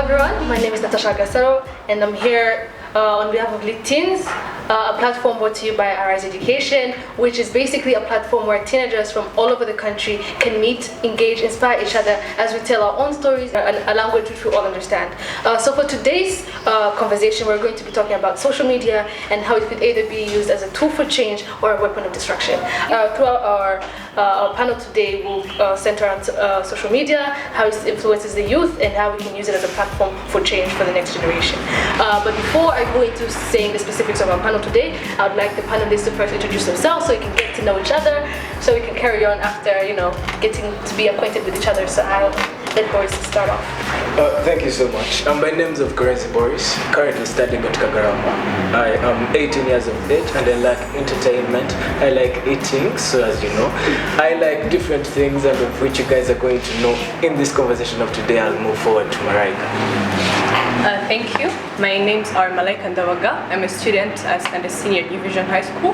everyone, my name is Natasha Gasaro and I'm here on behalf of Lit Teens, a platform brought to you by Arise Education, which is basically a platform where teenagers from all over the country can meet, engage, inspire each other as we tell our own stories in a language which we all understand. So for today's conversation, we're going to be talking about social media and how it could either be used as a tool for change or a weapon of destruction. Throughout our panel today, we'll center on social media, how it influences the youth, and how we can use it as a platform for change for the next generation. But before I go into saying the specifics of our panel today, I would like the panelists to first introduce themselves so we can get to know each other, so we can carry on after, getting to be acquainted with each other. So I'll let Boris start off. Thank you so much. My name is Boris, currently studying at Kagarama. I am 18 years of age and I like entertainment. I like eating, so as you know, I like different things, and of which you guys are going to know in this conversation of today. I'll move forward to Maraika. Thank you. My names are Malaika Ndawaga. I'm a student at a senior division high school,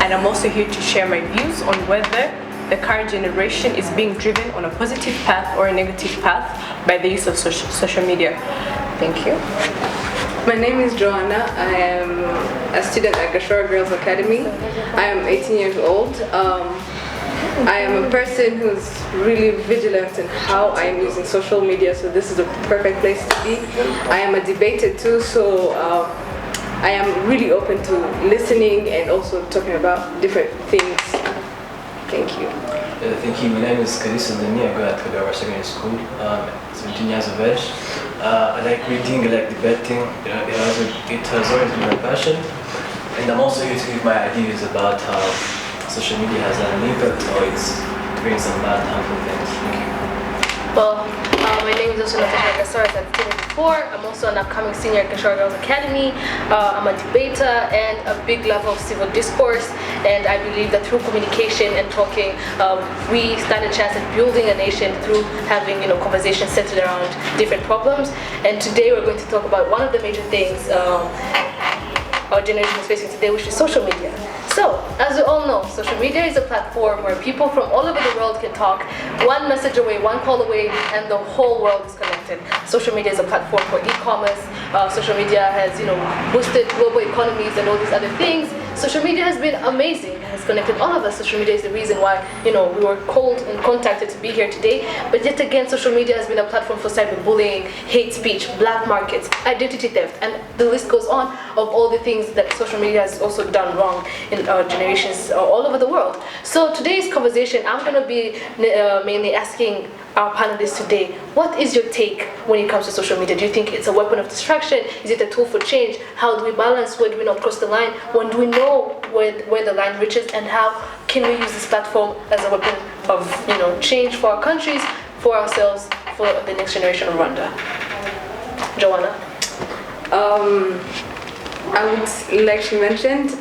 and I'm also here to share my views on whether the current generation is being driven on a positive path or a negative path by the use of social media. Thank you. My name is Joanna. I am a student at Gashora Girls Academy. I am 18 years old. I am a person who's really vigilant in how I am using social media, so this is the perfect place to be. I am a debater too, so I am really open to listening and also talking about different things. Thank you. Thank you. My name is Kalisa Dani. I go at Kagawara Secondary School. 17 years of age. I like reading, I like debating. It has always been my passion. And I'm also here to give my ideas about how social media has an impact or it's doing some bad, harmful things. Thank you. Well, my name is also Natasha Gasaro, as I've stated before. I'm also an upcoming senior at Gashora Girls Academy. I'm a debater and a big lover of civil discourse, and I believe that through communication and talking, we stand a chance at building a nation through having conversations centered around different problems. And today we're going to talk about one of the major things our generation is facing today, which is social media. So, as we all know, social media is a platform where people from all over the world can talk one message away, one call away, and the whole world is connected. Social media is a platform for e-commerce. Social media has, boosted global economies and all these other things. Social media has been amazing. It has connected all of us. Social media is the reason why, we were called and contacted to be here today. But yet again, social media has been a platform for cyberbullying, hate speech, black markets, identity theft, and the list goes on of all the things that social media has also done wrong in our generations all over the world. So today's conversation, I'm going to be mainly asking our panelists today, what is your take when it comes to social media? Do you think it's a weapon of distraction? Is it a tool for change? How do we balance? Where do we not cross the line? When do we know where the line reaches? And how can we use this platform as a weapon of change for our countries, for ourselves, for the next generation of Rwanda? Joanna? I would, like she mentioned,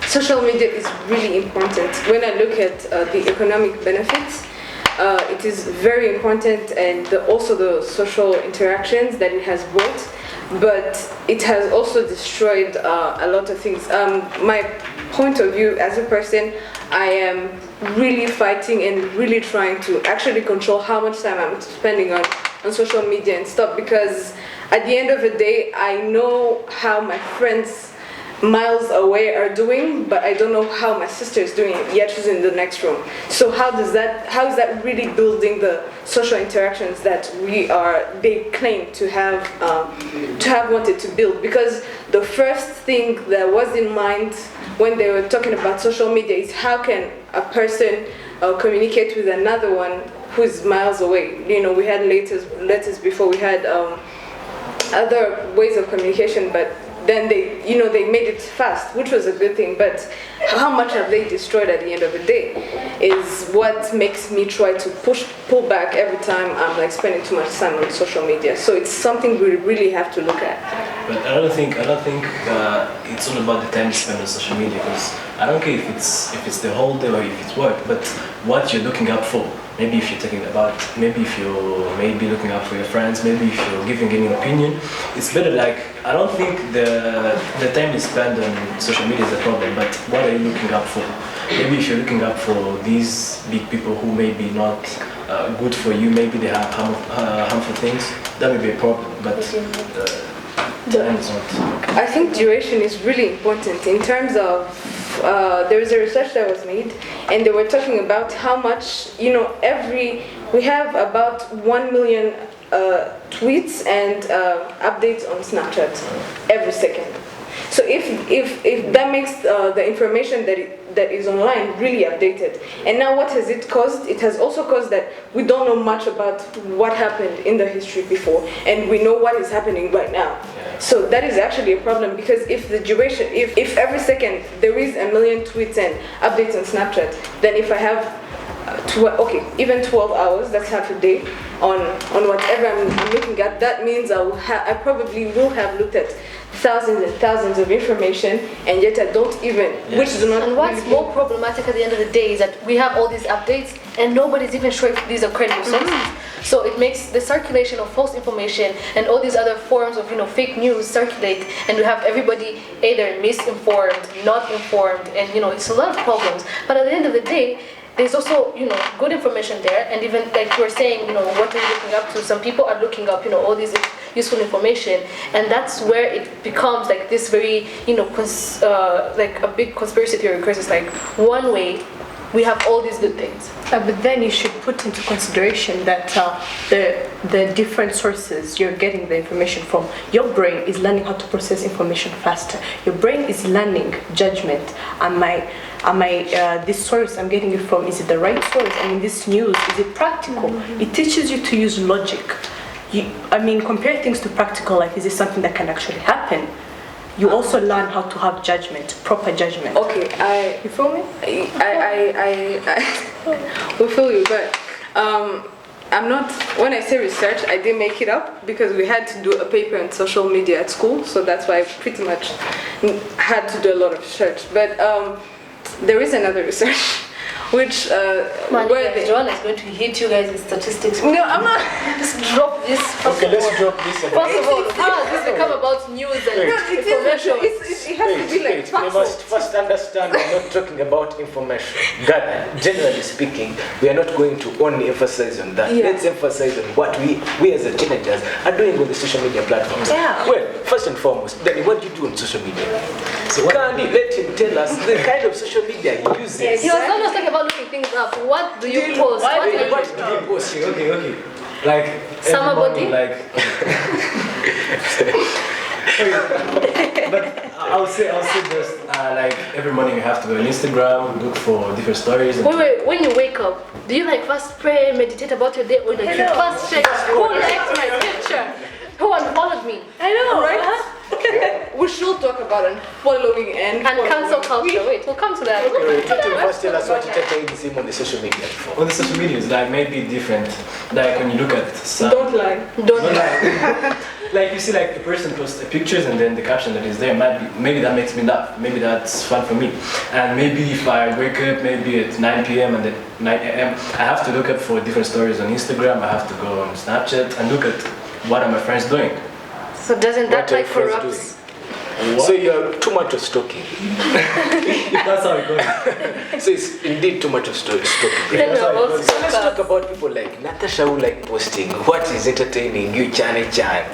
social media is really important. When I look at the economic benefits, it is very important, and also the social interactions that it has brought, but it has also destroyed a lot of things. My point of view as a person, I am really fighting and really trying to actually control how much time I'm spending on social media and stuff, because at the end of the day, I know how my friends miles away are doing, but I don't know how my sister is doing it, yet she's in the next room. So how is that really building the social interactions that they claim to have wanted to build? Because the first thing that was in mind when they were talking about social media is how can a person communicate with another one who's miles away. We had letters before, we had other ways of communication, but then they made it fast, which was a good thing, but how much have they destroyed at the end of the day is what makes me try to pull back every time I'm spending too much time on social media. So it's something we really have to look at. But I don't think it's all about the time you spend on social media, because I don't care if it's the whole day or if it's work, but what you're looking up for. Maybe if you're talking about, maybe if you're looking up for your friends, maybe if you're giving any opinion, it's better. I don't think the time you spend on social media is a problem, but what are you looking up for? Maybe if you're looking up for these big people who may be not good for you, maybe they have harmful things, that may be a problem. But time is not. I think duration is really important in terms of there was a research that was made, and they were talking about how much, we have about 1 million tweets and updates on Snapchat every second. So if that makes the information that is online really updated. And now what has it caused? It has also caused that we don't know much about what happened in the history before, and we know what is happening right now. So that is actually a problem, because if the duration, if every second there is 1 million tweets and updates on Snapchat, then if I have even 12 hours, that's half a day on whatever I'm looking at, that means I probably will have looked at thousands and thousands of information, and yet I don't even, which do not. And what's really more problematic at the end of the day is that we have all these updates and nobody's even sure if these are credible sources. So it makes the circulation of false information and all these other forms of fake news circulate, and we have everybody either misinformed, not informed, and it's a lot of problems. But at the end of the day, there's also, good information there, and even like you were saying, what are you looking up to? Some people are looking up, all these useful information, and that's where it becomes like this very, like a big conspiracy theory, because it's like one way we have all these good things. But then you should put into consideration that the different sources you're getting the information from, your brain is learning how to process information faster. Your brain is learning judgment. This source I'm getting it from, is it the right source? This news, is it practical? It teaches you to use logic. Compare things to practical life. Is this something that can actually happen? You also learn how to have judgment, proper judgment. Okay, you feel me? I will feel you, but I'm not. When I say research, I didn't make it up, because we had to do a paper on social media at school, so that's why I pretty much had to do a lot of research. But there is another research, which Joanna is going to hit you guys with statistics. No, I'm not. Just drop this. Okay, let's drop this. First of all, how has this become about news and information? It has to be like We factual. must first understand we're not talking about information. Generally speaking, we are not going to only emphasize on that. Yeah. Let's emphasize on what we as a teenagers are doing on the social media platforms. Yeah. Well, first and foremost, Danny, what do you do on social media? So Candy, let him tell us the kind of social media he uses. He was almost talking about looking things up. What do you post? What do you What do you post? Okay. Like Summer every morning, body? like. But I'll say just like every morning you have to go on Instagram, look for different stories. And Wait, when you wake up, do you first pray, meditate about your day, or you first check who liked my picture? Who unfollowed me? I know, Right? We should talk about unfollowing and Cancel culture. Wait, we'll come to that. First tell us what entertains him on the social media. on the social media, it's like maybe different. Like when you look at some. Don't lie. Don't Like you see, like the person posts the pictures and then the caption that is there. Maybe that makes me laugh. Maybe that's fun for me. And maybe if I wake up maybe at 9 p.m. and then 9 a.m. I have to look up for different stories on Instagram. I have to go on Snapchat and look at what are my friends doing. So doesn't that What are your friends corrupt? So you're too much of stalking. That's how it goes. So it's indeed too much of stalking. Then we're all So let's talk stalkers. about people like Natasha who like posting. What is entertaining you, Chane Chan?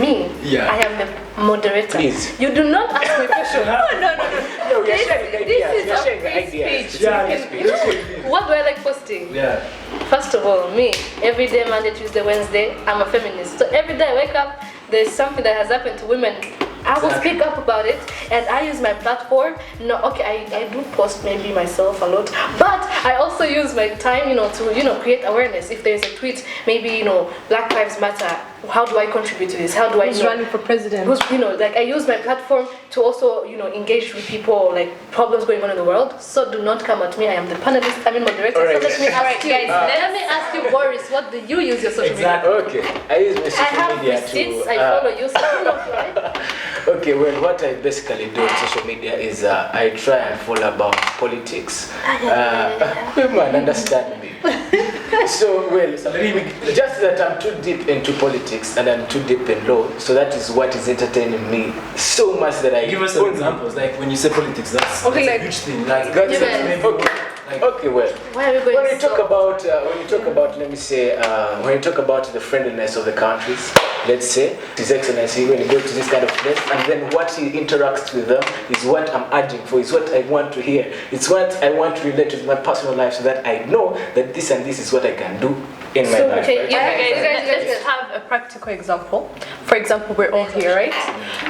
Me? Yeah. I am the moderator. Please. You do not ask me questions. No, we are sharing ideas. is We are a sharing free ideas. speech. Yeah. What do I like posting? Yeah. First of all, me, every day, Monday, Tuesday, Wednesday, I'm a feminist. So every day I wake up, there's something that has happened to women. I will speak up about it, and I use my platform. I do post maybe myself a lot, but I also use my time, to create awareness. If there's a tweet, maybe Black Lives Matter. How do I contribute to this? How do I? Who's running for president? I use my platform to also, engage with people, like problems going on in the world. So do not come at me. I am the panelist. Moderator. Alright. So let me ask you, guys, let me ask you, Boris. What do you use your social media? Okay, I use my I social have media receipts. to. I follow you. So you know, right? Okay, well, what I basically do on social media is I try and follow about politics. Man, understand me. So, well, just that I'm too deep into politics and I'm too deep in law, so that is what is entertaining me so much that I Give us some examples. Like when you say politics, that's a like- huge thing. Like That's Yeah, it. Okay. Okay, well, Why are we going when you talk so- about, let me say, when you talk about the friendliness of the countries, let's say, His Excellency, when you go to this kind of place, and then what he interacts with them is what I'm urging for, is what I want to hear. It's what I want to relate with my personal life so that I know that this and this is what I can do in my life. okay, right? Let's have a practical example. For example, we're all here, right?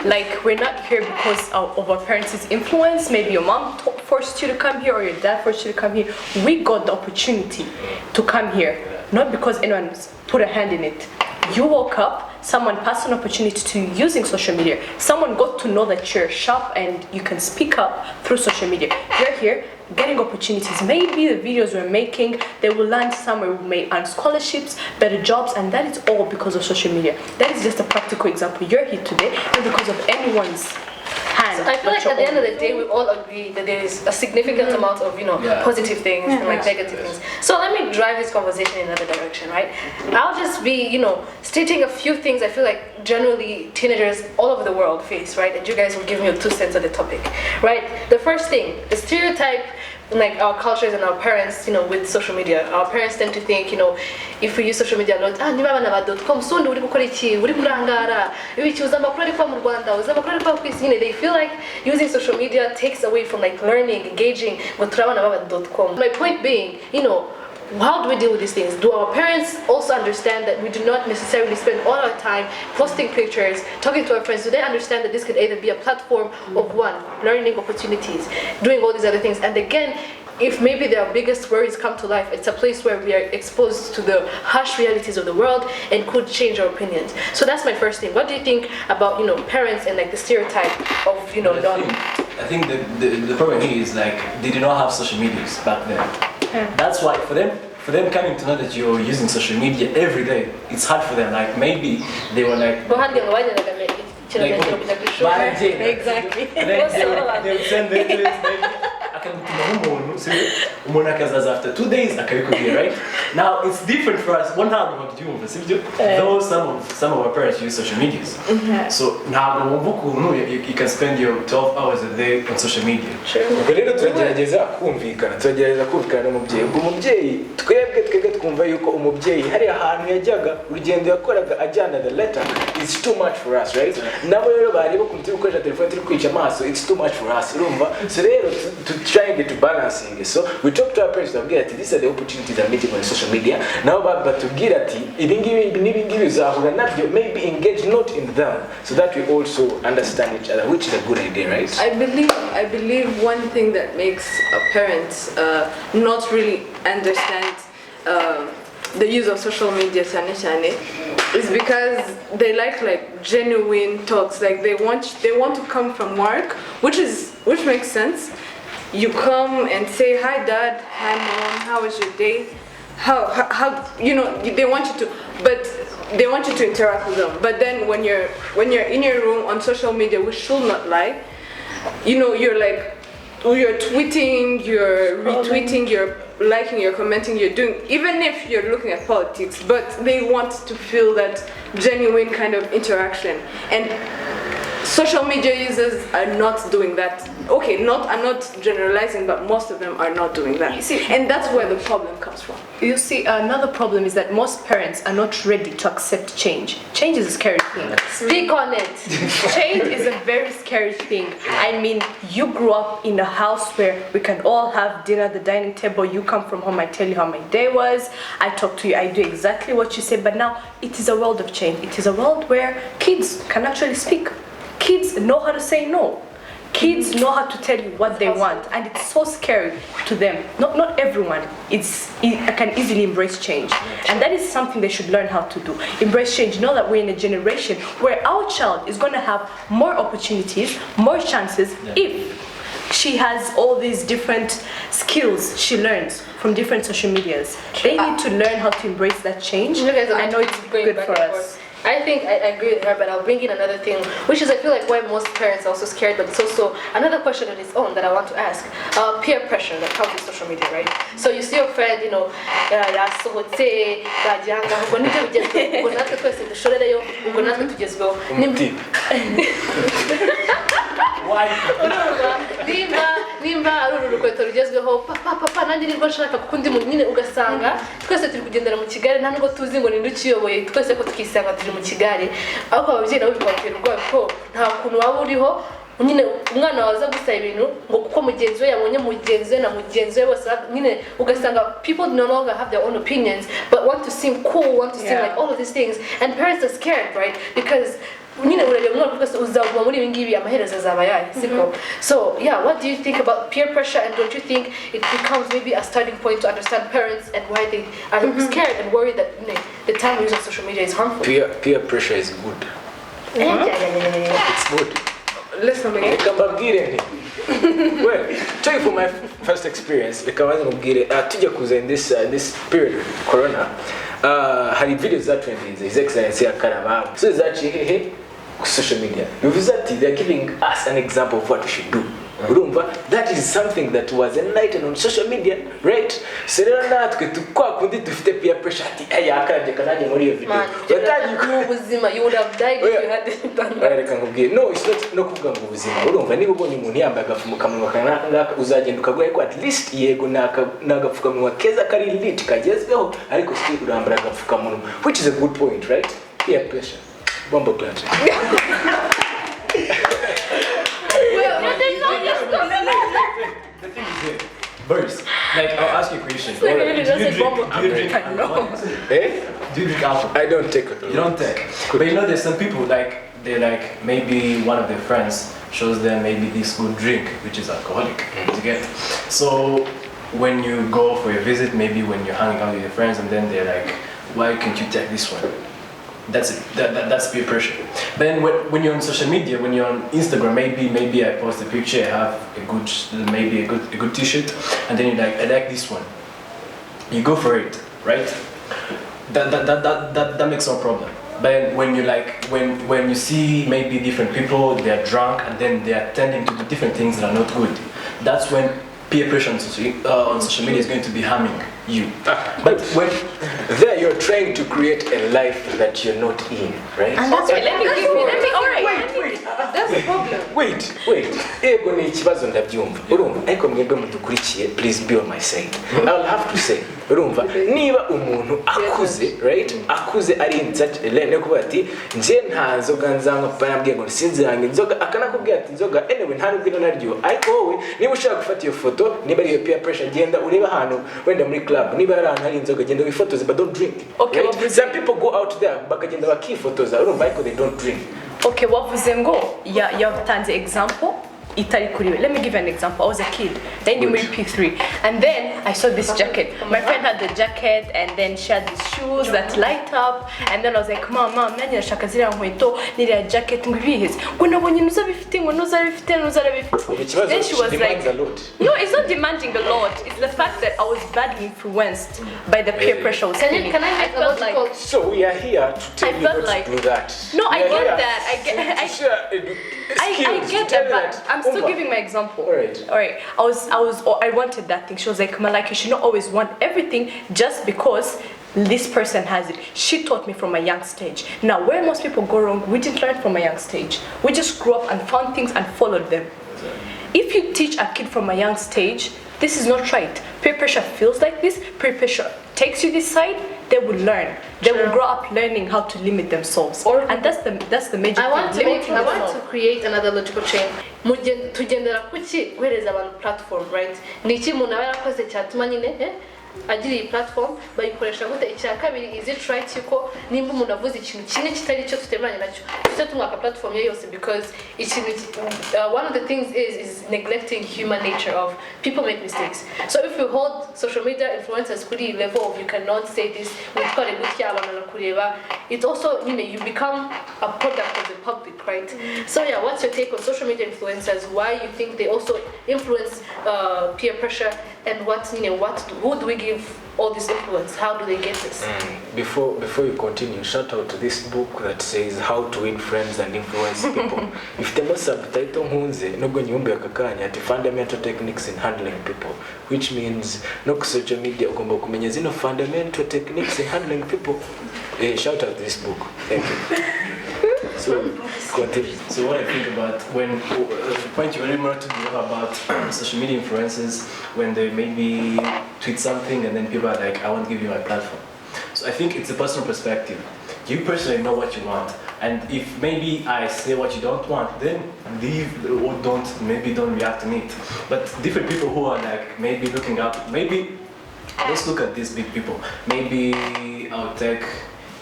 Like, we're not here because of our parents' influence. Maybe your mom forced you to come here or your dad forced you to come here. We got the opportunity to come here, not because anyone's put a hand in it. You woke up, someone passed an opportunity to you using social media. Someone got to know that you're sharp and you can speak up through social media. You're here getting opportunities. Maybe the videos we're making, they will land somewhere. We may earn scholarships, better jobs, and that is all because of social media. That is just a practical example. You're here today not because of anyone's hand. I feel like at the end of the day, we all agree that there is a significant amount of, positive things and like negative things. So let me drive this conversation in another direction, right? I'll just be, stating a few things I feel like generally teenagers all over the world face, right? And you guys will give me your 2 cents on the topic, right? The first thing, the stereotype, like our cultures and our parents, with social media. Our parents tend to think, if we use social media a lot, niba abana ba.com, so uri gukora iki, uri kurangara, ibiki uza amakuru ari kwa mu Rwanda, uza amakuru ari kwa kwisi, they feel like using social media takes away from like learning, engaging, but turabana baba.com. My point being, how do we deal with these things? Do our parents also understand that we do not necessarily spend all our time posting pictures, talking to our friends? Do they understand that this could either be a platform of learning opportunities, doing all these other things? And again, if maybe their biggest worries come to life, it's a place where we are exposed to the harsh realities of the world and could change our opinions. So that's my first thing. What do you think about, parents and like the stereotype of, I think the problem here is like they did not have social medias back then. That's why for them coming to know that you're using social media every day, it's hard for them. Like maybe they were like Exactly. And then they would send their tweets maybe after 2 days right? Now it's different for us. One time though some of our parents use social medias. So now you can spend your 12 hours a day on social media. Ubwo rero turagerageza kumvikana n'umubyeyi. Ubwo umubyeyi twebwe twumva yuko umubyeyi hari ahantu yajyaga urugendo yakoraga ajyana the letter is too much for us, right? Nabo rero bari bakunze gukoresha telefone turi kwica amaso, it's too much for us, urumva? So rero to trying to balancing it. So we talk to our parents babwira ati these are the opportunities I'm meeting on social media. Now batubwira ati ibingibi uzahura nabyo, maybe engage not in them so that we also understand each other, which is a good idea, right? I believe one thing that makes parents not really understand the use of social media is because they like genuine talks. Like they want to come from work, which makes sense. You come and say, hi dad, hi mom, how was your day? How they want you to interact with them. But then when you're in your room on social media, we should not lie. You're like, you're tweeting, you're retweeting, you're liking, you're commenting, you're doing, even if you're looking at politics, but they want to feel that genuine kind of interaction. And social media users are not doing that. Okay, I'm not generalizing, but most of them are not doing that. You see, and that's where the problem comes from. You see, another problem is that most parents are not ready to accept change. Change is a scary thing. Speak on it. Change is a very scary thing. I mean, you grew up in a house where we can all have dinner at the dining table. You come from home, I tell you how my day was. I talk to you, I do exactly what you say. But now it is a world of change. It is a world where kids can actually speak. Kids know how to say no. Kids know how to tell you what they want, and it's so scary to them. Not everyone can easily embrace change, and that is something they should learn how to do. Embrace change. Know that we're in a generation where our child is going to have more opportunities, more chances if she has all these different skills she learns from different social medias. They need to learn how to embrace that change. I know it's good for us. I think I agree with her, but I'll bring in another thing, which is I feel like why most parents are also scared, but it's also another question on its own that I want to ask. Peer pressure that comes with social media, right? So you see your friend, yasohotse, bajyanga, ubwo nibyo bigezweho, ubwo natwe twese dushorereyo, ubwo natwe tugezweho. Nimba nimba ari urukweto rugezweho papa nanjye nibwo nshaka kuko undi muntu nyine ugasanga twese turi kugendera mu Kigali nta nubwo tuzi ngo ninde ukiyoboye twese ko tukisanga turi mu Kigali ariko ababyeyi nabo bikababwira urwaye ko nta kuntu waba uriho nyine umwana waza gusaba ibintu ngo kuko mugenzi we yabonye mugenzi we na mugenzi we bose nyine ugasanga people no longer have their own opinions but want to seem cool, want to seem like all of these things, and parents are scared, right? Because nyine urareba umwana kuko uzaguma muri ibi ngibi amaherezo azaba yayo siko. So yeah, what do you think about peer pressure, and don't you think it becomes maybe a starting point to understand parents and why they are scared and worried that the time we use of social media is harmful? Peer pressure is good. It's good. Listen, man. Well, tell you from my first experience, tujya kuza in this period corona, hari videos that went in His Excellency Akaraba. So it's actually social media. They're giving us an example of what we should do. That is something that was enlightened on social media, right? So natwe tukwa kundi dufite peer pressure ati akarabye kananye muri iyo video. You would have died if you hadn't done that. No, it's not no kuvuga ngo ubuzima. Urumva niba ubonye umuntu yambaye agapfukamunwa kanaka uzagenda ukagoye ko at least yego nagapfukamunwa keza kari lit kagezweho ariko still urambara agapfukamunwa, which is a good point, right? Peer pressure. Bombo plant. The thing is here, Boris, like I'll ask you a question. Do you drink alcohol? Do you drink alcohol? I don't take it. You don't take. But you know there's some people maybe one of their friends shows them maybe this good drink which is alcoholic. You get? So when you go for your visit, maybe when you're hanging out with your friends and then they're like, why can't you take this one? That's it. That's peer pressure. Then when you're on social media, when you're on Instagram, maybe I post a picture, I have a good t-shirt, and then you're like, I like this one. You go for it, right? That makes no problem. But when you when you see maybe different people, they're drunk and then they're tending to do different things that are not good, that's when peer pressure on social media is going to be harming you. But when there you're trying to create a life that you're not in, right? And that's why That's the problem. Wait. Ego ni ikibazo ndabyumva. Urumva ariko mwebwe mudukurikiye, please be on my side. I'll have to say, urumva niba umuntu akuze, right? Akuze ari inzage lene kuba ati nje nta nzoga nzanga panabwiye ngo sinziranga inzoga akanakubwira ati inzoga anyway nta rubwino naryo. Ariko wowe niba ushaka gufata iyo foto, niba ari peer pressure genda ureba hano wenda muri club, niba ari ahantu hari inzoga genda wifotoze but don't drink. Okay, right? Some people go out there bakagenda bakifotoza urumva ariko they don't drink. Okay, wavuze ngo yatanze example itari kuri we. Let me give you an example. I was a kid, then you made P3, and then I saw this jacket. My friend had the jacket, and then she had these shoes that light up, and then I was like, mom, nanjye nashaka ziriya nkweto n'iriya jacket ngo ibihize ngo nabonye ntuzabifite ngo ntuzabifite. Then she was like, no, it's not demanding a lot. It's the fact that I was badly influenced by the peer pressure. Can I make a logical? So we are here to tell you not to do that. No, I get that. I get that, but I'm still giving my example. Alright. I wanted that thing. She was like, Malika, you should not always want everything just because this person has it. She taught me from a young stage. Now, where most people go wrong, we didn't learn from a young stage. We just grew up and found things and followed them. If you teach a kid from a young stage, this is not right. Peer pressure feels like this. Peer pressure takes you this side. They will learn. They will grow up learning how to limit themselves. And that's the major thing. I want to create another logical chain. Tugendera kuki guhereza abantu platform, right? Ni iki umuntu aba yarakoze cyatuma nyine agira iyi platform bayikoresha gute. Icya kabiri, is it right yuko nimba umuntu avuze ikintu kimwe kitari cyo tutemeranya nacyo cyo tumwaka platform ye yose, because one of the things is neglecting human nature of people make mistakes. So if you hold social media influencers kuri level of you cannot say this witware gutya abantu nakureba, it also you become a product of the public, right? So yeah, what's your take on social media influencers? Why you think they also influence peer pressure, and who do we give all this influence? How do they get this? Before you continue, shout out to this book that says How to Win Friends and Influence People. If the subtitle hunze nubwo nyumbe akakanya ati fundamental techniques in handling people, which means no social media ugomba kumenya zino fundamental techniques in handling people. Shout out to this book. Thank you. So continue. So what I think about when the point you really wanted to do about social media influencers when they maybe tweet something and then people are like, I won't give you my platform. So I think it's a personal perspective. You personally know what you want, and if maybe I say what you don't want, then leave or don't react to it. But different people who are like maybe looking up, maybe let's look at these big people. Maybe I'll take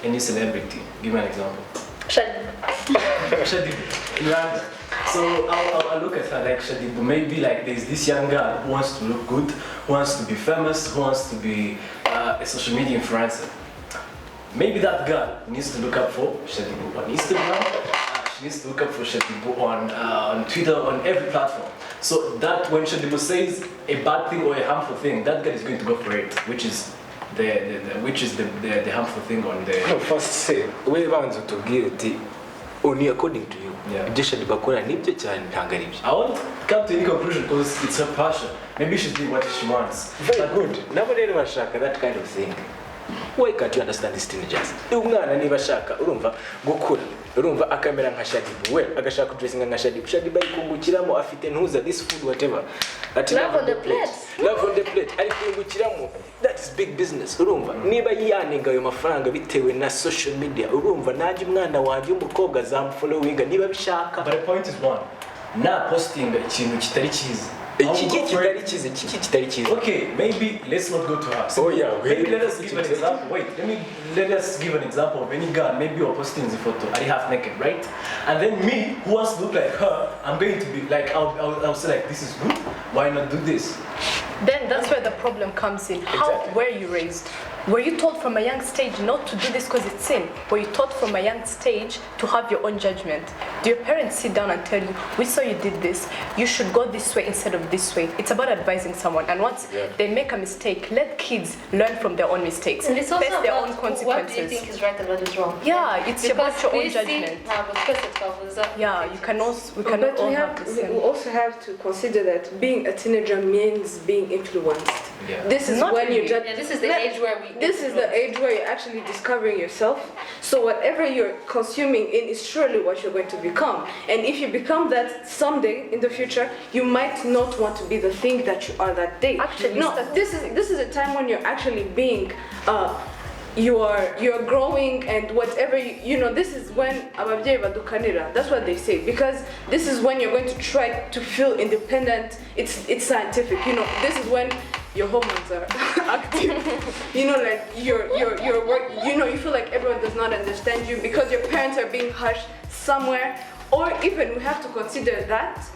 any celebrity. Give me an example. Shadibu, Rwanda. So I'll look at her like Shadibu. Maybe like there's this young girl who wants to look good, who wants to be famous, who wants to be a social media influencer. Maybe that girl needs to look up for Shadibu on Instagram. She needs to look up for Shadibu on Twitter, on every platform. So that when Shadibu says a bad thing or a harmful thing, that girl is going to go for it, which is the harmful thing on the. No, first say, we want to give it only according to you. Yeah. Just bakora nibyo cyane ntangaribyo. I won't come to any conclusion because it's her passion. Maybe she's doing what she wants. Very good. Nobody ever shaka that kind of thing. Why can't you understand these teenagers? Umwana niba shaka urumva gukura. Urumva akamera nka Shadibu. We agashaka dressinga nka Shadibu. Shadibu ayikungukiramo afite ntuza this food whatever. Love on the plate. Love on the plate. Ayikungukiramo. That is big business. Urumva niba yaninga ayo mafaranga bitewe na social media. Urumva naje umwana wanjye umukobwa zamufollowinga niba bishaka. But the point is one. Na posting ikintu kitari cyiza. Okay, maybe let's not go to her. So maybe let us give an example. Let us give an example of any girl. Maybe you're posting the photo, are you half naked, right? And then me, who wants to look like her, I'm going to be like, I'll say like, this is good. Why not do this? Then that's where the problem comes in. How were you raised? Were you taught from a young stage not to do this because it's sin? Were you taught from a young stage to have your own judgment? Do your parents sit down and tell you, we saw you did this, you should go this way instead of this way? It's about advising someone. And once they make a mistake, let kids learn from their own mistakes. And it's also face their own consequences. What do you think is right and what is wrong? Yeah, it's about your own judgment. Yeah, you can also, we cannot all have the same. We also have to consider that being a teenager means being influenced. Yeah. This is Not when really. you judge. Yeah, this is the age where we. This is the age where you're actually discovering yourself. So whatever you're consuming in is surely what you're going to become. And if you become that someday in the future, you might not want to be the thing that you are that day. Actually, no. This is a time when you're actually being. You're growing, and whatever you know, this is when ababyeyi badukanira. That's what they say, because this is when you're going to try to feel independent. It's scientific, you know. This is when your hormones are active. You know, like your work. You know, you feel like everyone does not understand you because your parents are being hushed somewhere, or even we have to consider that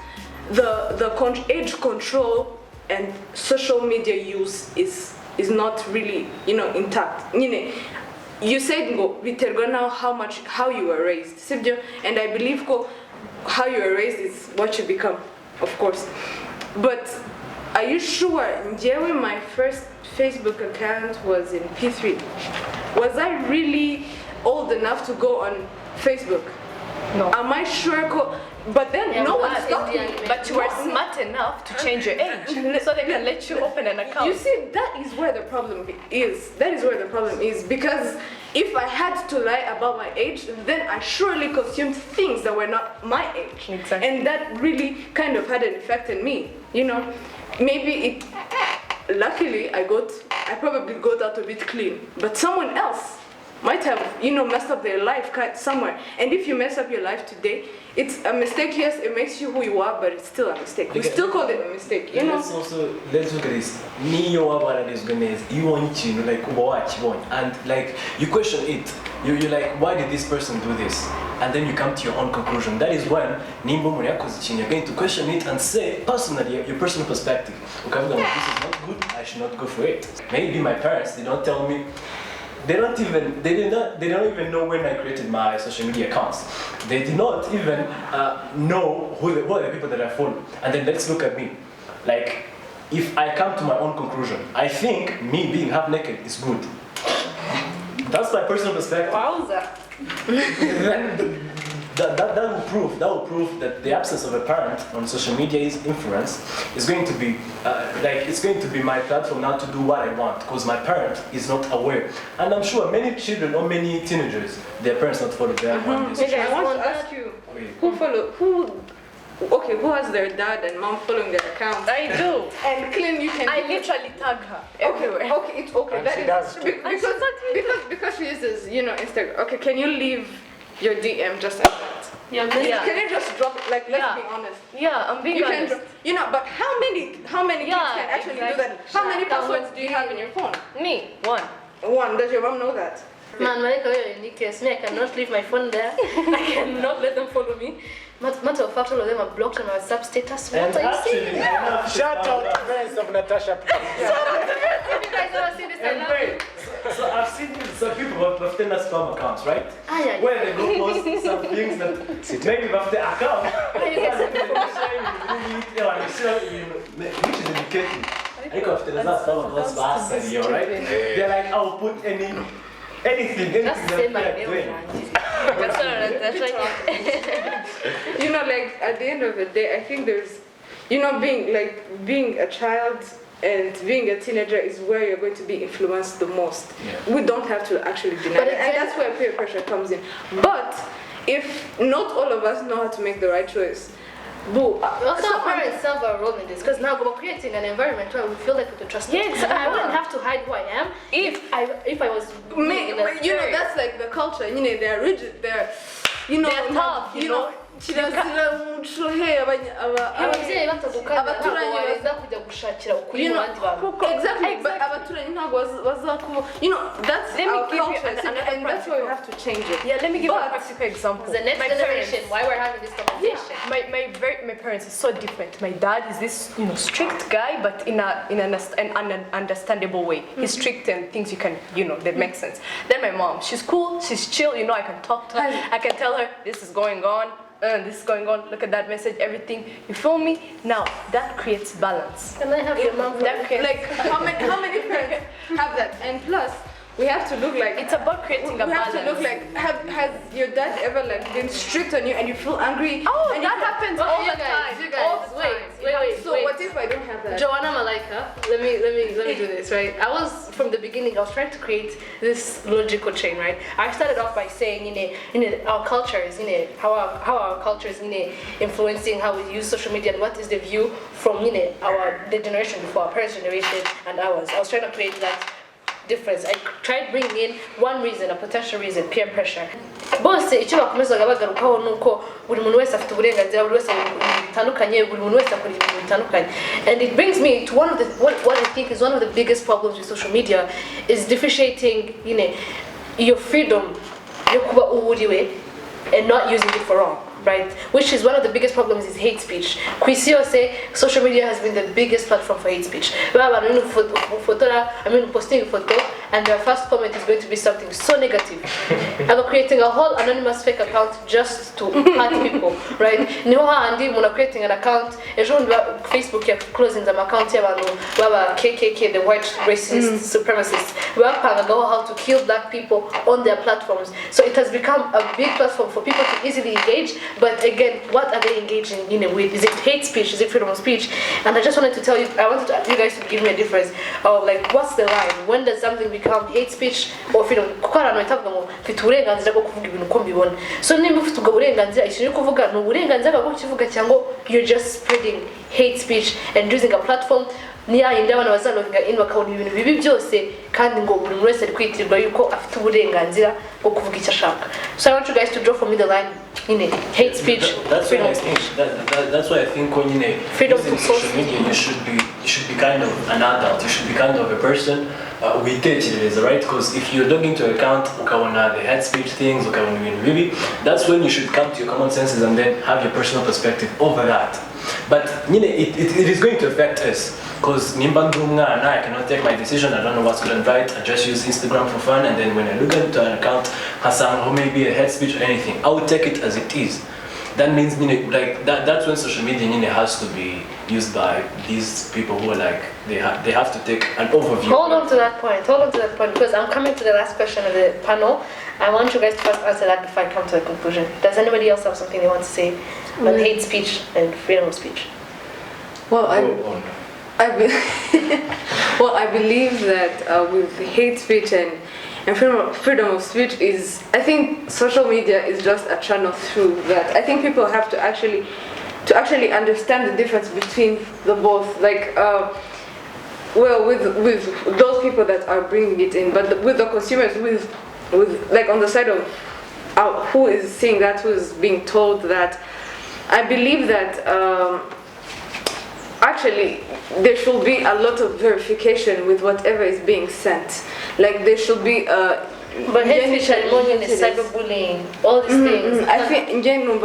the age control and social media use is not really, you know, intact. You said biterwa now how you were raised, sibyo? And I believe how you were raised is what you become, of course. But are you sure? Njyewe, my first Facebook account was in P3. Was I really old enough to go on Facebook? No. Am I sure? But then no one stopped me. But you were smart enough to change your age, so they can let you open an account. You see, that is where the problem is. That is where the problem is, because if I had to lie about my age, then I surely consumed things that were not my age. Exactly. And that really kind of had an effect on me. You know, maybe luckily I probably got out a bit clean, but someone else might have, you know, messed up their life somewhere. And if you mess up your life today, it's a mistake. Yes, it makes you who you are, but it's still a mistake. We still call it a mistake, you know. Let's look at this. Niyo wabara is you want you like and like you question it. You're like, why did this person do this? And then you come to your own conclusion. That is when you're going to question it and say personally your personal perspective. Okay, this is not good. I should not go for it. Maybe my parents did not tell me. They don't even know when I created my social media accounts. They did not even know who are the people that I follow. And then let's look at me. Like, if I come to my own conclusion, I think me being half naked is good. That's my personal perspective. Wowza. that will prove that the absence of a parent on social media is influence is going to be it's going to be my platform now to do what I want because my parent is not aware. And I'm sure many children or many teenagers, their parents not follow their on this. I want to ask you, who has their dad and mom following their accounts? I do. And Clean, you can. I literally tag her everywhere. Okay, it's okay. And That she is does too. because she uses Instagram. Okay, can you leave your DM just like that? Yeah. Can you just drop it? Like, let's be honest. Yeah, I'm being You honest. can drop, but how many kids can actually do that? How many passwords do you have in your phone? Me, one. One. Does your mom know that? Man, Malika, you're a unique case. Me, I cannot leave my phone there. I cannot let them follow me. Matter of fact, all of them are blocked on my WhatsApp status. What And are you actually, saying? Shout out to friends of Natasha. If you guys ever see this, I and love wait, you. so I've seen some people who have done spam accounts, right? Yeah. Where they go post some things that maybe have the account. Which is indicating. I think after the last spam accounts last year, right? They're like, I'll put anything Just say my that name. they are doing. Like at the end of the day, I think there's, being a child and being a teenager is where you're going to be influenced the most. Yeah. We don't have to actually deny But it, and that's where peer pressure comes in. But if not all of us know how to make the right choice, Also, parents serve a role in this because now we're creating an environment where we feel like we can trust. Yeah, exactly. I wouldn't have to hide who I am if I was. that's like the culture. They're rigid. They're tough. ababyeyi batagukanda ntabwo abaturanyi waza kujya gushakira ukuri mu bandi bantu. Exactly, but abaturanyi ntabwo bazakuba. That's Let me our give you culture, and that's why we have to change it. Yeah, let me give you a practical example. The next My generation, parents- why we're having this conversation. My parents is so different. My dad is this strict guy, but in an understandable way. He's strict and things you can that make sense. Then my mom, she's cool, she's chill. I can talk to her. I can tell her this is going on. This is going on. Look at that message. Everything. You feel me? Now that creates balance. Can I have your mom? That creates, Like how many parents have that? And plus, we have to look like it's about creating a we have balance. to look like has your dad ever been strict on you and you feel angry? Oh, and that happens Okay, all you the guys, time. you guys, All the wait. So what if I don't have that? Joanna Malaika, let me do this, right? I was from the beginning. I was trying to create this logical chain, right? I started off by saying, our cultures, how our cultures, influencing how we use social media and what is the view from, the generation before, our parents' generation and ours. I was trying to create that difference. I tried bringing in one reason, a potential reason, peer pressure. Bose icyo bakomezaga bagarukaho nuko buri muntu wese afite uburenganzira, buri wese bitandukanye, buri muntu wese akora ibintu bitandukanye. And it brings me to one of the what I think is one of the biggest problems with social media is differentiating, your freedom yo kuba uwuriwe and not using it for wrong. Right, which is one of the biggest problems is hate speech. Say social media has been the biggest platform for hate speech. Posting a photo and their first comment is going to be something so negative. I'm creating a whole anonymous fake account just to hurt people, right? Creating an account, Facebook closing the account KKK, the white racist supremacists. How to kill black people on their platforms. So it has become a big platform for people to easily engage. But again, what are they engaging with? Is it hate speech? Is it freedom of speech? And I just wanted to tell you, I wanted you guys to give me a difference of what's the line? When does something become hate speech or freedom? So you're just spreading hate speech and using a platform bakabona ibintu bibi byose kandi ngo buri wese ari kwitirwa yuko afite uburenganzira bwo kuvuga icyo ashaka. So I want you guys to draw for me the line hate speech, freedom of speech. That's why I think when freedom using to social media, you should be kind of an adult. You should be kind of a person with it, right? Because if you log into an account, the hate speech things, that's when you should come to your common senses and then have your personal perspective over that. But it is going to affect us. Because I cannot take my decision, I don't know what's good and right, I just use Instagram for fun, and then when I look into an account has someone who may be a hate speech or anything, I will take it as it is. that means like that's when social media has to be used by these people who are like they have to take an overview. Hold on to that point because I'm coming to the last question of the panel. I want you guys to first answer that before I come to the conclusion. Does anybody else have something they want to say on hate speech and freedom of speech? Well, I believe that with hate speech and freedom of speech I think social media is just a channel through that. I think people have to actually understand the difference between the both. Like, with those people that are bringing it in, but with the consumers, with like on the side of who is seeing that, who is being told that, I believe that actually there should be a lot of verification with whatever is being sent. Like there should be but hate speech and cyberbullying, all these things. I think in general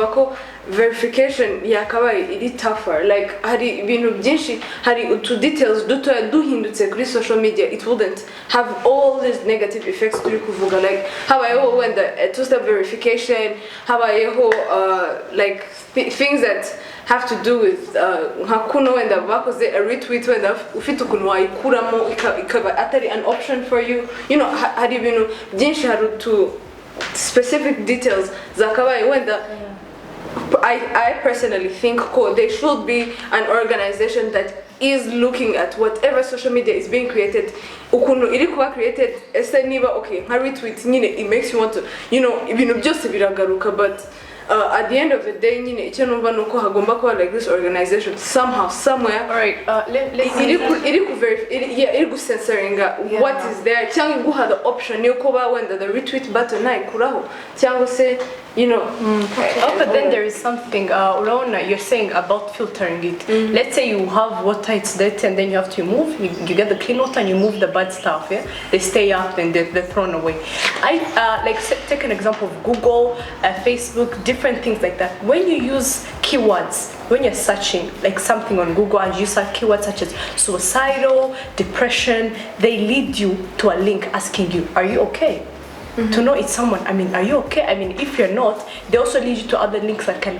verification yakabaye iri tougher. Like hari ibintu byinshi, hari utu details dutoya duhindutse kuri social media, it wouldn't have all these negative effects turi kuvuga. Like habayeho wenda two-step verification, habayeho like things that have to do with hakuno wenda bakoze a retweet wenda ufite ukuntu wayikuramo ikaba atari an option for you. You know, hari ibintu byinshi, hari utu specific details zakabaye wenda. I personally think there should be an organization that is looking at whatever social media is being created. Ukuntu iri kuba created, ese niba okay, nka retweet nyine, it makes you want to, you know, ibintu byose biragaruka, but at the end of the day, nyine icyo numva nuko hagomba kuba like this organization somehow, somewhere. Alright, iri gusensoringa what is there, cyangwa iguha the option yo kuba wenda the retweet button nayikuraho, cyangwa se, you know. But then there is something, Uraona, you're saying about filtering it. Let's say you have water, it's dirty, and then you have to remove, you get the clean water and you move the bad stuff, yeah? They stay up and they're thrown away. Take an example of Google, Facebook, different things like that. When you use keywords, when you're searching like something on Google and you search keywords such as suicidal, depression, they lead you to a link asking you, are you okay? To know it's someone. I mean, are you okay? I mean, if you're not, they also lead you to other links that can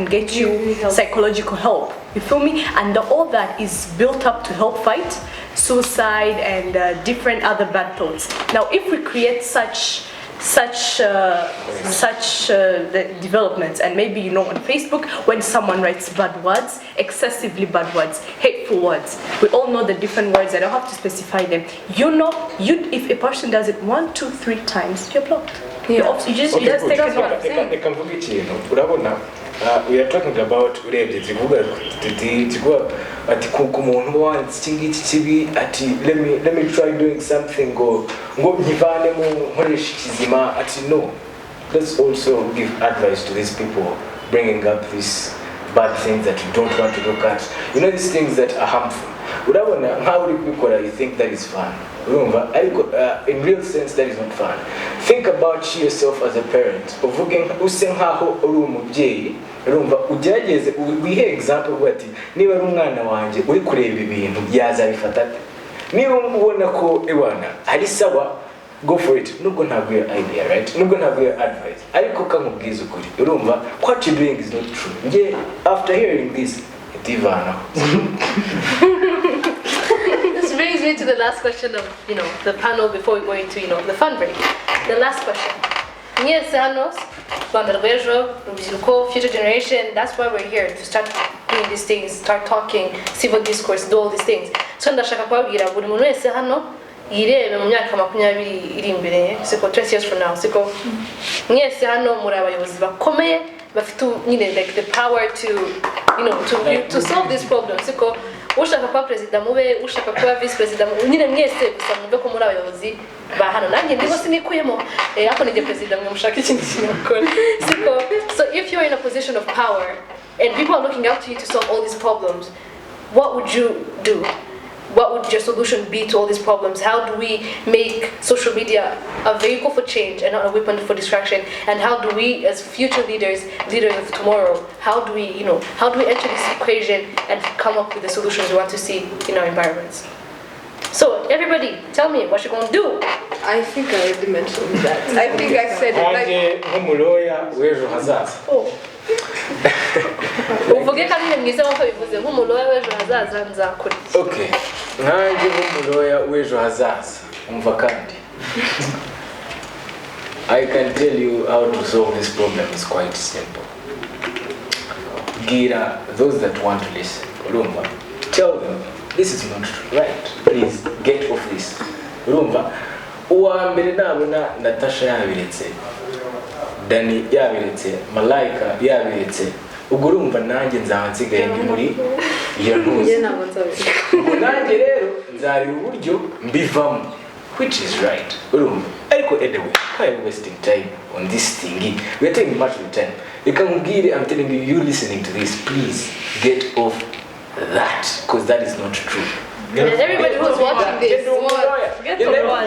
get you psychological help. You feel me? And all that is built up to help fight suicide and different other bad thoughts. Now, if we create such developments, and maybe, you know, on Facebook, when someone writes bad words, excessively bad words, hateful words, we all know the different words. I don't have to specify them. You know, if a person does it 1, 2, 3 times, you're blocked. Yeah. You just take it what I'm saying. We are talking about let me try doing something no. Let's also give advice to these people bringing up these bad things that you don't want to look at. You know, these things that are harmful. How you think that is fun? Remember, in real sense, that is not fun. Think about yourself as a parent. We hear example what niba umwana wanje uri kureba ibintu yazabifata niba ubona ko ewana ari sawa, go for it. Nubwo ntabwo your idea, right? Nubwo ntabwo your advice, ariko kamubwiza ukuri. Urumva what you doing is not true. After hearing this, divana. This brings me to the last question of, you know, the panel before we go into, you know, the fun break. The last question. Yes, Hanos, future generation, that's why we're here, to start doing these things, start talking, civil discourse, do all these things. So ndashaka kubabwira buri muntu wese hano yirebe mu myaka 20 iri imbere, siko 20 years from now, siko mwese hano muri abayobozi bakomeye bafite nyine like the power to, you know, to solve this problem. Siko ushaka kuba president mube, ushaka kuba vice president nyine mwese gusa mube ko muri abayobozi ba hano, nanjye ndiho sinikuyemo ako nije president mwe mushaka ikindi kintu. So if you're in a position of power and people are looking up to you to solve all these problems, what would you do? What would your solution be to all these problems? How do we make social media a vehicle for change and not a weapon for distraction? And how do we, as future leaders of tomorrow, how do we enter this equation and come up with the solutions we want to see in our environments? So everybody, tell me what you're going to do. I think I already mentioned that. I think I said it like... Oh. uvuge kandi mwize nkuko bivuze nk'umuloya w'ejo hazaza nzakora Okay, nkanjye nk'umuloya w'ejo hazaza umva kandi I can tell you how to solve this problem is quite simple. Gira, those that want to listen, Rumba, tell them this is not right. Please get off this. Rumba, uwa mbere nabona Natasha yabiretse, Dani yabiretse, Malaika yabiretse. Ubwo urumva nanjye nzaba nsigaye ndi muri iyo ntuzi. Ubwo nanjye rero nzarira uburyo mbivamo, which is right. Urumva, ariko anyway, why are we wasting time on this thingy? We are taking much of the time. I'm telling you, you listening to this, please get off that, because that is not true. And everybody who's watching this, Get off what?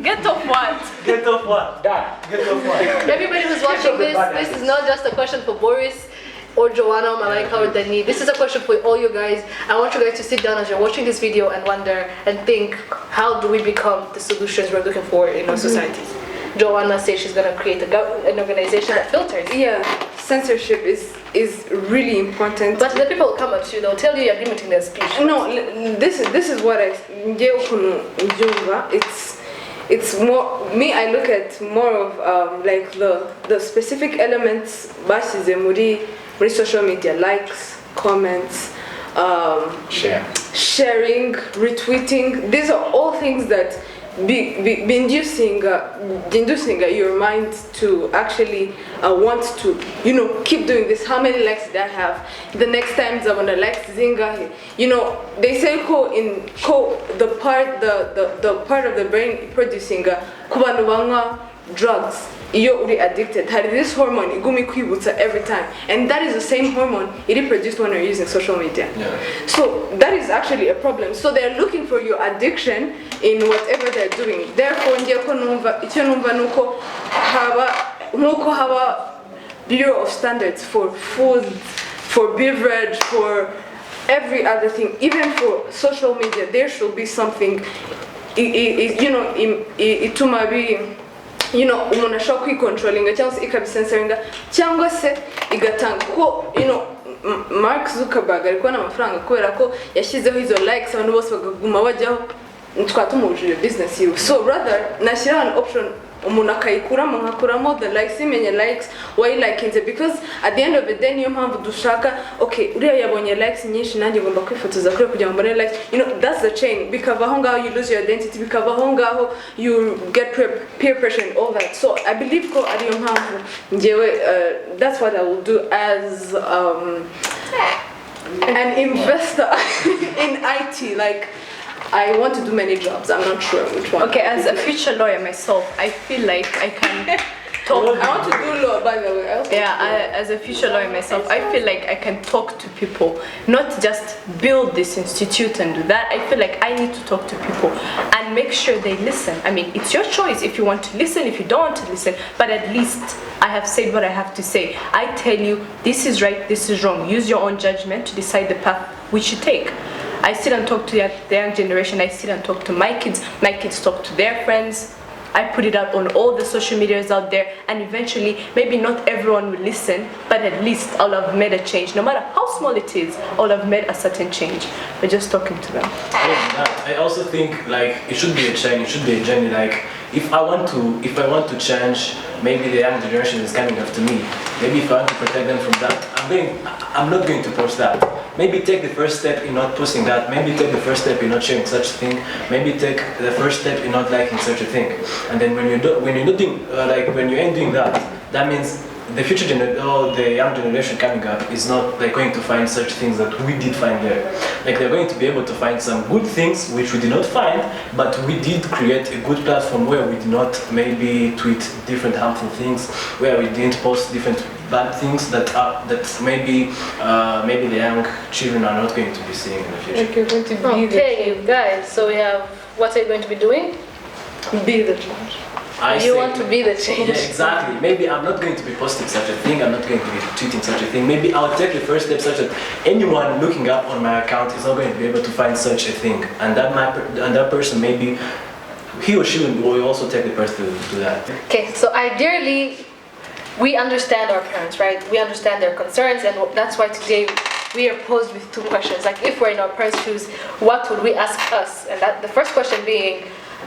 Get off what? Get off what? That. Get off what? everybody who's watching this is not just a question for Boris or Joanna or Malaika or Dani. This is a question for all you guys. I want you guys to sit down as you're watching this video and wonder and think, how do we become the solutions we're looking for in our societies? Joanna says she's going to create an organization that filters. Yeah, censorship is really important. But the people will come at you, they'll tell you you're limiting their speech. No, this is what it's more me. I look at more of like the specific elements. Basi muri social media, likes, comments, sharing, retweeting. These are all things that be inducing your mind to actually want to, keep doing this. How many likes did I have? The next time I wanna like Zinga. They say the part of the brain producing kubanubanga drugs. You're already addicted. Had this hormone igumi kwibutsa every time, and that is the same hormone it is produced when you're using social media. Yeah. So that is actually a problem. So they're looking for your addiction in whatever they're doing. Therefore, haba Bureau of Standards for food, for beverage, for every other thing, even for social media. There should be something. It might be. Umuntu ashobora kwikontrolinga cyangwa se ikabisensoringa cyangwa se igatanga ko Mark Zuckerberg ari kubona amafaranga kubera ko yashyizeho izo likes abantu bose bagaguma bajyaho twatumuje business yiwe. So rather nashyira an option umuntu akayikuramo nkakuramo the likes imenye likes wayilakinze, because at the end of the day niyo mpamvu dushaka okay uriya yabonye likes nyinshi nanjye ngomba kwifotoza kuri kugira ngo mbone likes. That's the chain. Bikavaho ngaho you lose your identity, bikavaho ngaho you get peer pressure and all that. So I believe ko ariyo mpamvu njewe that's what I will do as an investor in IT. Like I want to do many jobs. I'm not sure which one. Okay, as a future lawyer myself, I feel like I can talk. I want to do law, by the way. As a future lawyer myself, I feel like I can talk to people, not just build this institute and do that. I feel like I need to talk to people and make sure they listen. I mean, it's your choice if you want to listen, if you don't want to listen, but at least I have said what I have to say. I tell you, this is right, this is wrong. Use your own judgment to decide the path we should take. I sit and talk to the young generation. I sit and talk to my kids. My kids talk to their friends. I put it out on all the social medias out there, and eventually, maybe not everyone will listen, but at least I'll have made a change. No matter how small it is, I'll have made a certain change by just talking to them. I also think like it should be a change. It should be a journey. Like if I want to change, maybe the young generation is coming after me. Maybe if I want to protect them from that, I'm not going to post that. Maybe take the first step in not posting that. Maybe take the first step in not sharing such a thing. Maybe take the first step in not liking such a thing. And then when you ain't doing that, that means the the young generation coming up is not like going to find such things that we did find there. Like they're going to be able to find some good things which we did not find, but we did create a good platform where we did not maybe tweet different harmful things, where we didn't post different bad things that maybe the young children are not going to be seeing in the future. Okay, guys. So we have what are you going to be doing? Be the change. You want to be the change. Yeah, exactly. Maybe I'm not going to be posting such a thing. I'm not going to be tweeting such a thing. Maybe I'll take the first step such that anyone looking up on my account is not going to be able to find such a thing. And that person maybe he or she will also take the first to do that. Okay, so ideally, we understand our parents, right? We understand their concerns, and that's why today we are posed with two questions. Like, if we're in our parents' shoes, what would we ask us? And that the first question being,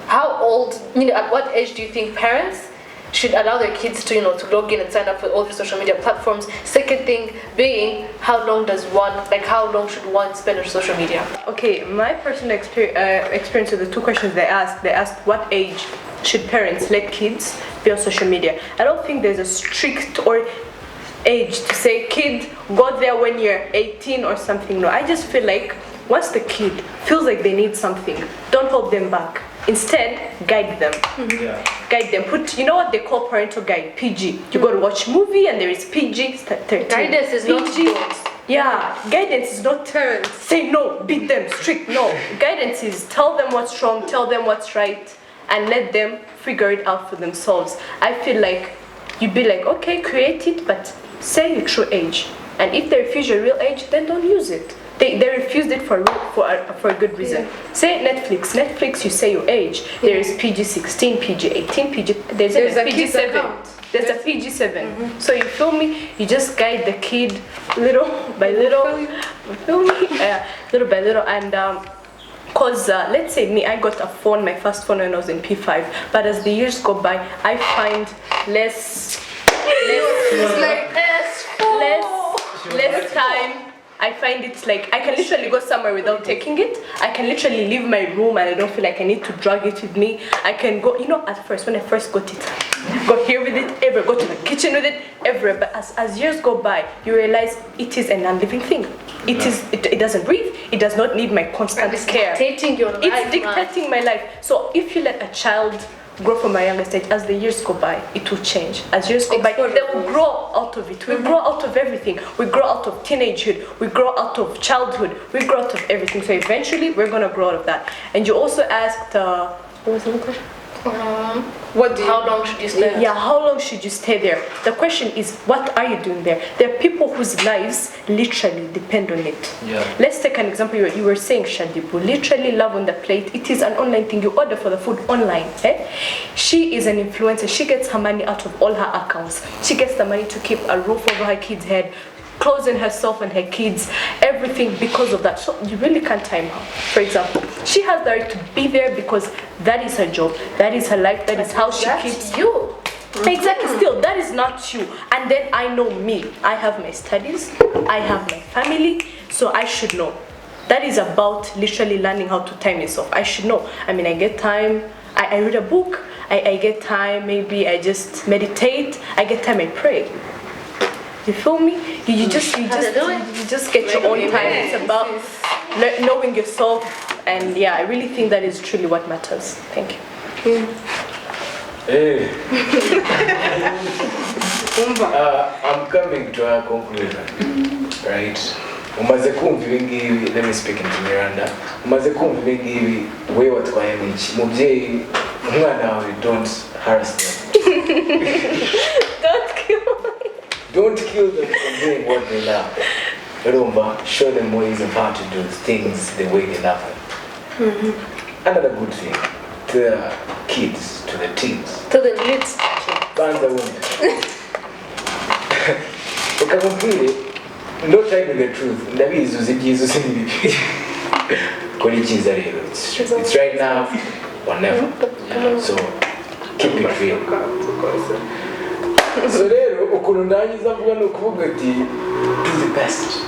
how old, at what age do you think parents should allow their kids to, to log in and sign up for all the social media platforms? Second thing being, how long should one spend on social media? Okay, my personal experience with the two questions they asked what age should parents let kids be on social media. I don't think there's a strict or age to say, kid, go there when you're 18 or something. No, I just feel like once the kid feels like they need something, don't hold them back. Instead, guide them. Yeah. Guide them. Put, you know what they call parental guide, PG. You go to watch movie and there is PG 13. Guidance is not PG. Yeah, guidance is not say no, beat them, strict. No, guidance is tell them what's wrong, tell them what's right, and let them figure it out for themselves. I feel like you'd be like, okay, create it, but say your true age. And if they refuse your real age, then don't use it. They refused it for a good reason. Yeah. Say Netflix, you say your age. There is PG-16, PG-18, there's a PG-7. There's a PG-7. So you feel me? You just guide the kid little by little. You feel me? Little by little. And cause let's say me, I got a phone, my first phone when I was in P5. But as the years go by, I find less time. I find it's like I can literally go somewhere without taking it. I can literally leave my room and I don't feel like I need to drag it with me. I can go, at first, when I first got it, go here with it, everywhere, go to the kitchen with it, everywhere. But as years go by, you realize it is a non-living thing. It doesn't breathe. It does not need my constant care. It's dictating your life. It's dictating my life. So if you let a child grow from a younger stage, as the years go by, it will change. As years go by, they will grow out of it. We grow out of everything. We grow out of teenagehood. We grow out of childhood. We grow out of everything. So eventually, we're gonna grow out of that. And you also asked, what was the question? How long should you stay? Yeah, how long should you stay there? The question is, what are you doing there? There are people whose lives literally depend on it. Yeah. Let's take an example. You were saying, Shadibu, literally love on the plate. It is an online thing. You order for the food online. She is an influencer. She gets her money out of all her accounts. She gets the money to keep a roof over her kid's head, clothing herself and her kids, everything because of that. So you really can't time her. For example, she has the right to be there because that is her job, that is her life, that is how she keeps you. Exactly. Still, that is not you. And then I know me. I have my studies, I have my family, so I should know. That is about literally learning how to time yourself. I should know. I mean, I get time, I read a book, I get time, maybe I just meditate, I get time, I pray. You feel me? You just get your own time. It's about knowing yourself, and yeah, I really think that is truly what matters. Thank you. Hey. I'm coming to a conclusion, right? Umaze kumva ibingibi, let me speak into Miranda. Umaze kumva ibingibi, wewe watwaye iki? Mubyeyi, umwana wawe, don't harass them. Don't kill them from doing what they love. Remember, show them ways of how to do things the way they love them. Another good thing to the kids, to the teens. To the kids. Banza women. Ukamwambie, no time with the truth. Ndabizi uzigize nibi. Kuri cyiza rero. It's right now or never. So keep it real. So rero ukuntu ndangiza mvuga no kuvuga ati do the best.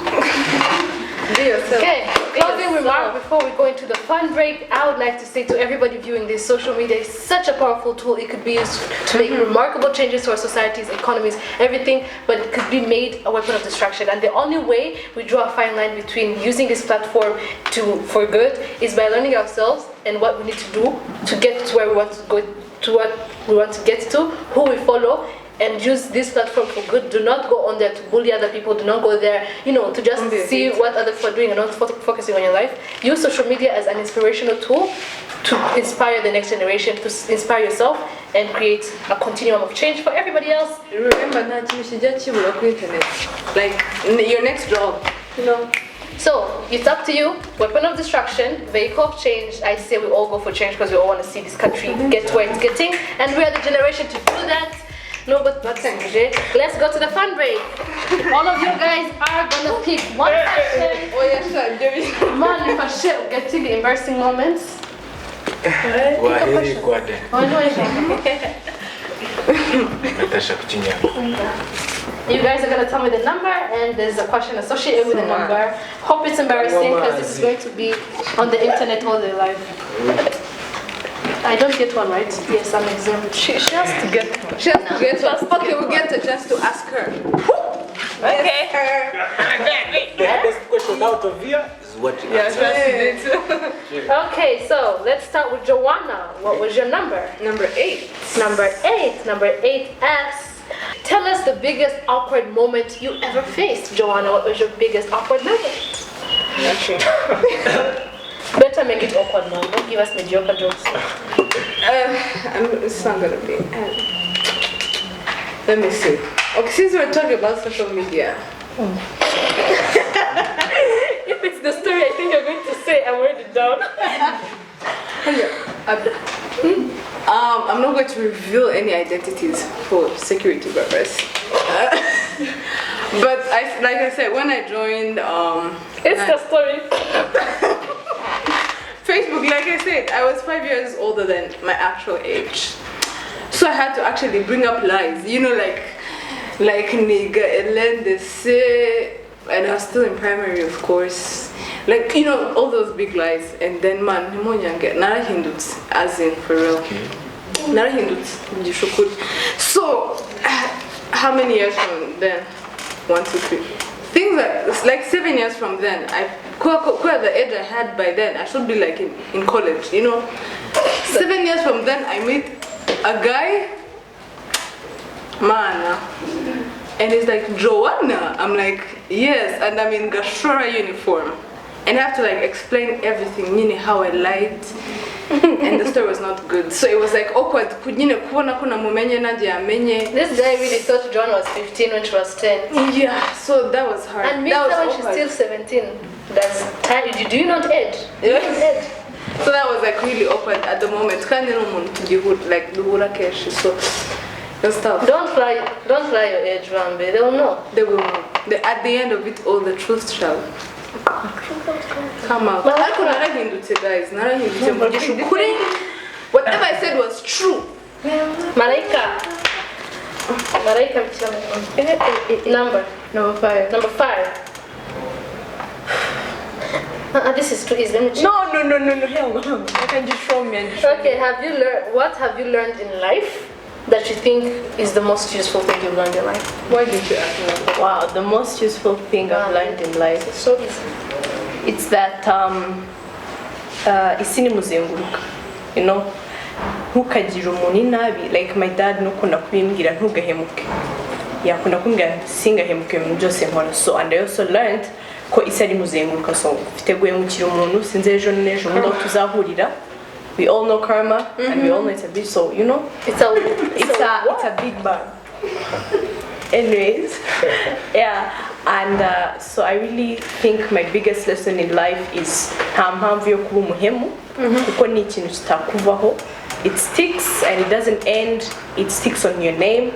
Okay, closing remark before we go into the fun break. I would like to say to everybody viewing this, social media is such a powerful tool. It could be used to make remarkable changes to our societies, economies, everything, but it could be made a weapon of distraction. And the only way we draw a fine line between using this platform for good is by learning ourselves and what we need to do to get to where we want to go, to what we want to get to, who we follow, and use this platform for good. Do not go on there to bully other people. Do not go there, to just see what other people are doing and not focusing on your life. Use social media as an inspirational tool to inspire the next generation, to inspire yourself, and create a continuum of change for everybody else. Remember that you should just internet, like your next job, So it's up to you. Weapon of distraction, vehicle of change. I say we all go for change because we all want to see this country get where it's getting, and we are the generation to do that. No, but great. Let's go to the fun break. All of you guys are gonna pick one question. Oh yeah, sure. Man, if I share, get to the embarrassing moments. Waheri kwade. Oh no, Natasha kuchinya. you guys are gonna tell me the number, and there's a question associated with the number. Hope it's embarrassing because this is going to be on the internet all their life. I don't get one, right? Yes, I'm exempt. She has to get one. She has to get one. Okay, we'll get a chance to ask her. Okay. The hardest question out of here is what you answer. Okay, so let's start with Joanna. What was your number? Number 8. Number 8. Number 8 asks, tell us the biggest awkward moment you ever faced. Joanna, what was your biggest awkward moment? Better make it awkward, man. Don't give us mediocre jokes. It's not gonna be. Let me see. Okay, since we're talking about social media. If it's the story I think you're going to say, I'm writing it down. I'm not going to reveal any identities for security purposes. But like I said, when I joined, It's the story. Facebook, like I said, I was 5 years older than my actual age. So I had to actually bring up lies, you know, like nigga, Ellen, they say, and I was still in primary, of course. Like, you know, all those big lies. And then, man, nara hindut, as in, for real. Nara hindut, so, how many years from then? 1, 2, 3. Things like 7 years from then, quite the age I had by then, I should be like in college, you know. 7 years from then, I met a guy, man, and he's like, Joanna. I'm like, yes, and I'm in Gashora uniform. And I have to like explain everything, you know, how I lied, and the story was not good. So it was like awkward. This guy really thought John was 15 when she was 10. Yeah, so that was hard. And that was when she's still 17. That's time. Do you not age? Do you not age? So that was like really awkward at the moment. Like the whole cash. So that's tough. Don't fly your age, Rambe. They will know. They will know. At the end of it all, the truth shall come out. Guys, whatever I said was true. Malaika, number 5. Number 5. This is too easy. Let me check. No. Hell no. I can just show me. Okay, what have you learned in life that you think is the most useful thing you've learned in life? Why did you ask me that? Wow, the most useful thing I've learned in life. It's so easy. It's that isini muzenguruka, you know, ntukagire umuntu inabi. Like my dad nukunda kubimbwira ntugahemuke, yakunda kumbwira singahemuke mu byose nkora. So and I also learned ko isi ari muzenguruka, so mfite guhemukira umuntu sinze ejo n'ejo mundo tuzahurira. We all know karma, and we all know it's a big, so you know, it's a big bang. Anyways, yeah, and so I really think my biggest lesson in life is mpamvu yo kuba umuhemu, kuko ni ikintu kitakuvaho. It sticks and it doesn't end. It sticks on your name,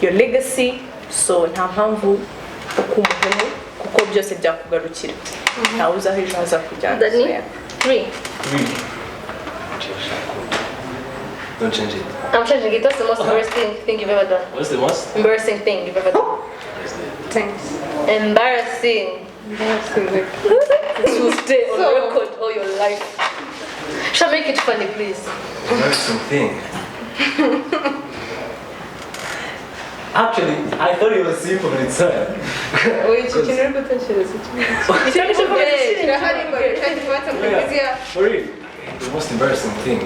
your legacy. So mpamvu yo kuba umuhemu, kuko byose byakugarukira. Ntawuzi aho ejo hazakujyana. So, yeah. 3. Don't change it. I'm changing it. That's the most embarrassing thing you've ever done. What's the most? Embarrassing thing you've ever done. Thanks. Embarrassing. This will stay on record all your life. Shall make it funny, please. Embarrassing thing. Actually, I thought it was simple in itself. Wait, you can repeat For real. The most embarrassing thing.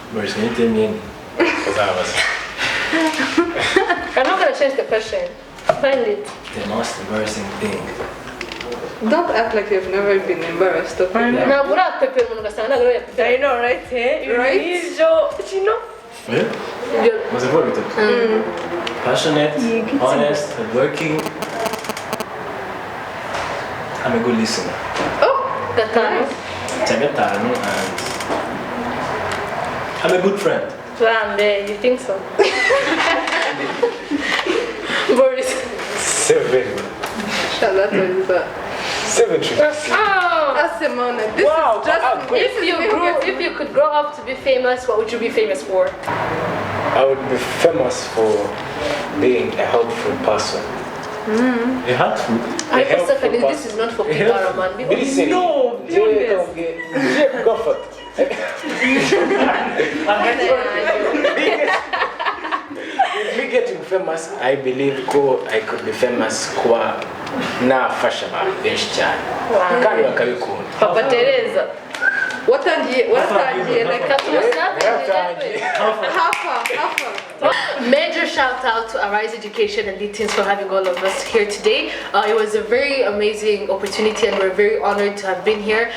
Embarrassing, can you tell me any? I'm not gonna change the question. Find it. The most embarrassing thing. Don't act like you've never been embarrassed, okay? Now, what are people ugasanga I know, right? Hey, Right? You know. Yeah? Was it what we talked? Passionate, honest, hardworking. I'm a good listener. Gatano. Tagatano, and I'm a good friend. Wow, you think so? Boris. 7. That is 7 trips. Oh! that's Simona. This Wow, is just If you could grow up to be famous, what would you be famous for? I would be famous for being a helpful person. You had to. I A helpful personally, this person. is not for people, man. Listen, No, go for it. With me getting famous, I believe I could be famous kwa na fashion benshi cyane. Kandi bakabikunda. Papa Teresa. watangiye like Hafa. Major shout out to Arise Education and Teens for having all of us here today. It was a very amazing opportunity and we're very honored to have been here.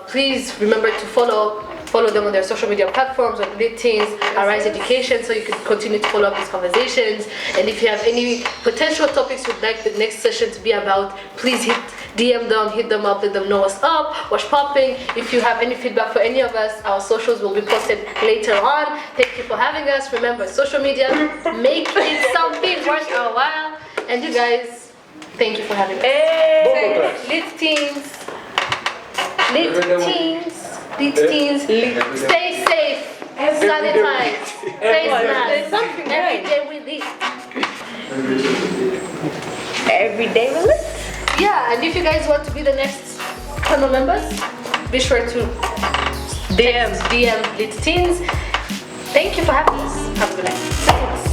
Please remember to follow them on their social media platforms like Lit Teens, Arise Education, so you can continue to follow up these conversations. And if you have any potential topics you'd like the next session to be about, please DM them, hit them up, let them know what's up, what's popping. If you have any feedback for any of us, our socials will be posted later on. Thank you for having us. Remember, social media, make it something worth our while. And you guys, thank you for having us. Hey. Lit Teens. Stay safe. Sanitize. Face mask. Every day we live. Every day we live. Yeah, and if you guys want to be the next panel members, be sure to DM Lit Teens. Thank you for having us. Have a good night.